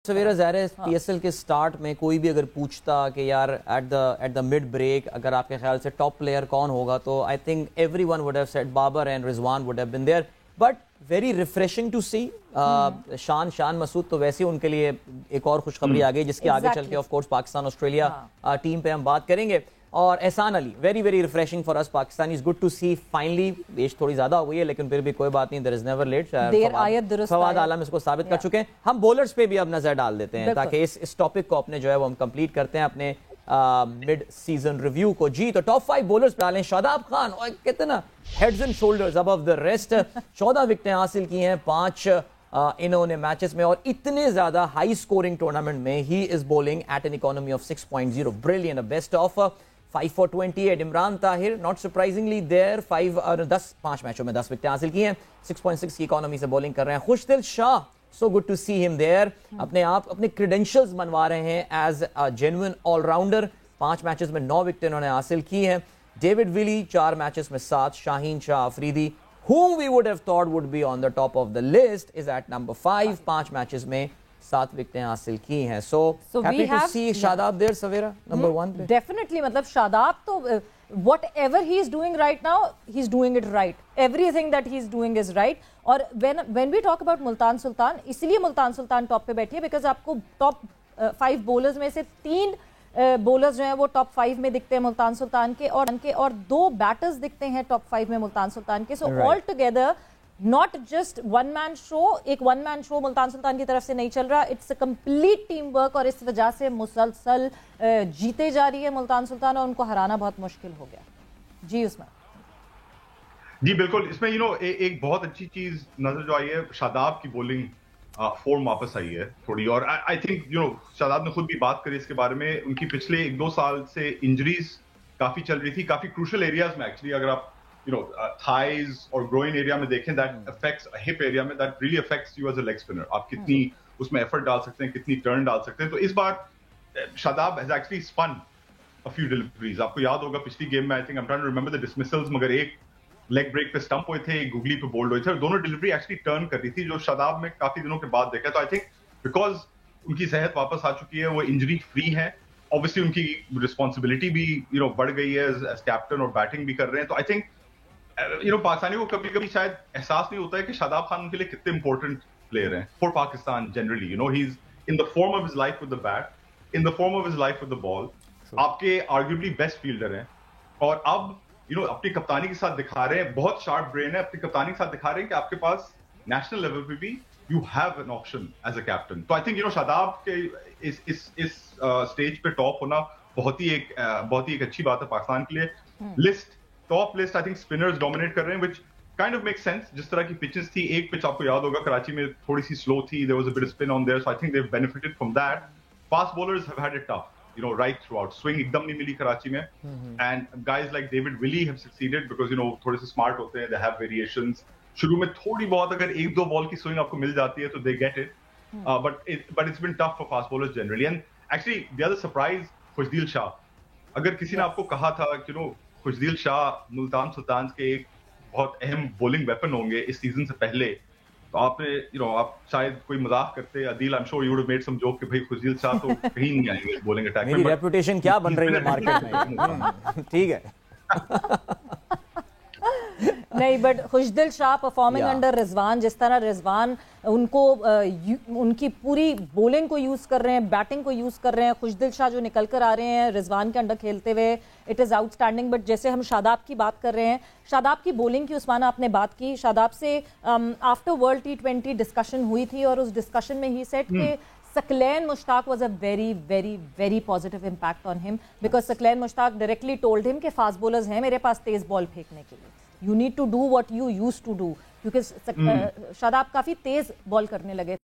سویرا ظاہر ہے P S L کے سٹارٹ میں کوئی بھی اگر پوچھتا کہ یار ایٹ دا مڈ بریک اگر آپ کے خیال سے ٹاپ پلیئر کون ہوگا تو I think every one would have said Babar and Rizwan would have been there but very refreshing to see Shan Masood تو ویسے ان کے لیے ایک اور خوشخبری آ گئی جس کے آگے چل کے of course Pakistan Australia team پہ ہم بات کریں گے. اور Ahsan Ali very refreshing for us Pakistani is good to see finally age تھوڑی زیادہ ہو گئی ہے لیکن پھر بھی کوئی بات نہیں دیر is never late. Fawad Alam اس کو ثابت کر چکے ہیں. ہم بولرز پہ بھی اب نظر ڈال دیتے ہیں تاکہ اس ٹاپک کو اپنے جو ہے وہ ہم کمپلیٹ کرتے ہیں اپنے مڈ سیزن ریویو کو. جی تو ٹاپ 5 بولرز پہ ڈالیں. شاداب خان اور کتنا heads and shoulders above the rest. 14 وکٹیں حاصل کی ہیں 5 انہوں نے میچز میں اور اتنے زیادہ ہائی سکورنگ ٹورنامنٹ میں he is bowling at an economy of 6.0 brilliant best of 5 for 28. Imran Tahir not surprisingly there 5 میچوں میں 10 وکٹیں حاصل کی ہیں 6.6 کی اکانومی سے بولنگ کر رہے ہیں. خوشدل شاہ so good to see him there. اپنے credentials منوا رہے ہیں as a genuine all rounder. 5 matches میں 9 وکٹیں انہوں نے حاصل کی ہیں. ڈیوڈ ولی 4 میچز میں 7. شاہین شاہ Afridi whom we would have thought would be on the top of the list is at number 5. 5 matches میں 7 وکٹیں حاصل کی ہیں. So happy to see Shadab there Savera number 1 پہ. Definitely مطلب شاداب تو whatever he is doing right now he is doing it right. Everything that he is doing is right. اور when we talk about Multan سلطان اس لیے ملتان سلطان top پہ بیٹھی ہے because آپ کو ٹاپ 5 بولرز میں سے 3 بولرز جو ہیں وہ ٹاپ 5 میں دکھتے ہیں ملتان سلطان کے اور 2 بیٹرز دکھتے ہیں ٹاپ 5 میں ملتان سلطان کے. So all together not just one man show. ایک one man show ملتان سلطان کی طرف سے نہیں چل رہا. It's a complete team work اور اس وجہ سے مسلسل جیتے جا رہی ہے ملتان سلطان اور ان کو ہرانا بہت مشکل ہو گیا. جی عثمان. جی بالکل. اس میں ایک بہت اچھی چیز نظر جو آئی ہے شاداب کی بولنگ فارم واپس آئی ہے تھوڑی. اور آئی تھنک شاداب نے خود بھی بات کری اس کے بارے میں. ان کی پچھلے 1-2 سال سے انجریز کافی چل رہی تھی کافی کروشل ایریاز میں. ایکچولی اگر آپ thighs اور groin area میں دیکھیں that affects hip area میں that really affects you as a leg spinner. آپ کتنی اس میں ایفرٹ ڈال سکتے ہیں کتنی ٹرن ڈال سکتے ہیں. تو اس بار شاداب has actually spun a few deliveries. آپ کو یاد ہوگا پچھلی گیم میں I think I'm trying to remember the dismissals مگر ایک لیگ بریک پہ سٹمپ ہوئے تھے ایک گوگلی پہ بولڈ ہوئے تھے اور دونوں ڈلیوری ایکچولی ٹرن کر رہی تھی جو شاداب میں کافی دنوں کے بعد دیکھا. تو I think because ان کی صحت واپس آ چکی ہے وہ انجری فری ہیں. obviously ان کی رسپانسبلٹی بھی بڑھ گئی ہے as کیپٹن اور بیٹنگ بھی کر رہے ہیں. تو I think پاکستانی کو کبھی کبھی شاید احساس نہیں ہوتا ہے کہ شاداب خان ان کے لیے کتنے امپورٹنٹ پلیئر ہیں for Pakistan generally. He is in the form of his life with the bat in the form of his life with the ball. آپ کے آرگیوبلی بیسٹ فیلڈر ہیں اور اب اپنی کپتانی کے ساتھ دکھا رہے ہیں بہت شارپ برین ہے. اپنی کپتانی کے ساتھ دکھا رہے ہیں کہ آپ کے پاس نیشنل لیول پہ بھی you have an option as a captain. تو آئی تھنک شاداب کے اس اسٹیج پہ ٹاپ ہونا بہت ہی ایک اچھی بات ہے پاکستان کے لیے. Top list I think spinners dominate کر رہے ہیں which kind of makes sense. جس طرح کی پچز تھی ایک پچ آپ کو یاد ہوگا کراچی میں تھوڑی سی سلو تھی. there was a bit of spin on there so I think they've benefited from that. fast bowlers have had it tough right throughout. swing ایک دم نہیں ملی کراچی میں and guys like David Willey have succeeded because تھوڑے سے smart ہوتے ہیں. they have variations. شروع میں تھوڑی بہت اگر 1-2 بال کی سوئنگ آپ کو مل جاتی ہے تو they get it. but it's been tough for fast bowlers generally. and actually the other surprise خوشدل شاہ. اگر کسی نے آپ کو کہا تھا کہ خوشدل شاہ ملتان سلطان کے ایک بہت اہم بولنگ ویپن ہوں گے اس سیزن سے پہلے تو آپ نے آپ شاید کوئی مذاق کرتے. عدیل I'm sure you would have made some joke کہ بھائی خوشدل شاہ تو کہیں نہیں آئیں گے بولنگ اٹیک میں. میری ریپوٹیشن کیا بن رہی ہے مارکیٹ میں. ٹھیک ہے نہیں but Khushdil Shah performing under Rizwan جس طرح رضوان ان کی پوری بولنگ کو یوز کر رہے ہیں بیٹنگ کو یوز کر رہے ہیں. خوشدل شاہ جو نکل کر آ رہے ہیں رضوان کے انڈر کھیلتے ہوئے it is out standing. But جیسے ہم شاداب کی بات کر رہے ہیں شاداب کی بولنگ کی عثمان آپ نے بات کی. شاداب سے آفٹر ورلڈ T20 ڈسکشن ہوئی تھی اور اس ڈسکشن میں ہی سیٹ کہ Saqlain Mushtaq was a very very very positive impact on him because Saqlain Mushtaq directly told him کہ فاسٹ بولرز ہیں میرے پاس تیز بال پھینکنے کے لیے. You need to do what you used to do کیونکہ شاداب کافی تیز بال کرنے لگے.